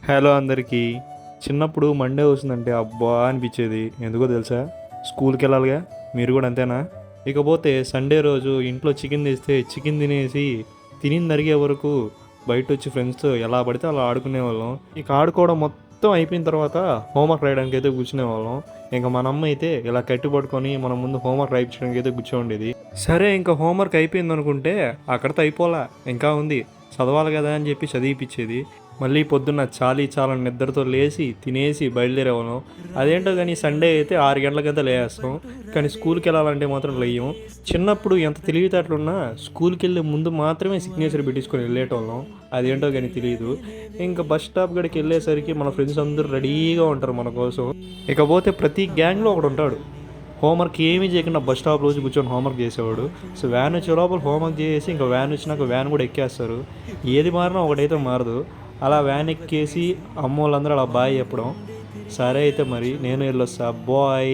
Hello అందరికీ. చిన్నప్పుడు Monday వస్తుందంటే అబ్బా అనిపించేది. ఎందుకో తెలుసా? స్కూల్కి వెళ్ళాలిగా. మీరు కూడా అంతేనా? ఇకపోతే సండే రోజు ఇంట్లో చికెన్ తెస్తే చికెన్ తినేసి తినింది అరిగే వరకు బయట వచ్చి ఫ్రెండ్స్తో ఎలా పడితే అలా ఆడుకునేవాళ్ళం. ఇక ఆడుకోవడం మొత్తం అయిపోయిన తర్వాత హోంవర్క్ రాయడానికి అయితే కూర్చునేవాళ్ళం. ఇంకా మన అమ్మ అయితే ఇలా కట్టి పట్టుకొని మన ముందు హోంవర్క్ రాయించడానికి అయితే కూర్చోండేది. సరే ఇంకా హోంవర్క్ అయిపోయింది అనుకుంటే అక్కడితో అయిపోలా, ఇంకా ఉంది, చదవాలి కదా అని చెప్పి చదివిపించేది. మళ్ళీ పొద్దున్న చాలా నిద్రతో లేచి తినేసి బయలుదేరేవాళ్ళం. అదేంటో కానీ సండే అయితే 6 గంటలకైతే లేస్తాం, కానీ స్కూల్కి వెళ్ళాలంటే మాత్రం లేయం. చిన్నప్పుడు ఎంత తెలివితేటలున్నా స్కూల్కి వెళ్ళే ముందు మాత్రమే సిగ్నేచర్ పెట్టించుకొని వెళ్ళేటోళ్ళం. అదేంటో కానీ తెలియదు. ఇంకా బస్ స్టాప్ గడికి వెళ్ళేసరికి మన ఫ్రెండ్స్ అందరూ రెడీగా ఉంటారు మన కోసం. ఇకపోతే ప్రతి గ్యాంగ్లో ఒకడు ఉంటాడు హోంవర్క్ ఏమీ చేయకుండా బస్ స్టాప్ రోజు కూర్చొని హోంవర్క్ చేసేవాడు. సో వ్యాన్ వచ్చే లోపల హోంవర్క్ చేసి ఇంకా వ్యాన్ వచ్చినాక వ్యాన్ కూడా ఎక్కేస్తారు. ఏది మారినా ఒకటైతే మారదు. అలా వ్యాన్ ఎక్కేసి అమ్మోళ్ళందరూ అలా బాయ్ చెప్పడం. సరే అయితే మరి నేను వెళ్ళొస్తా, బాయ్.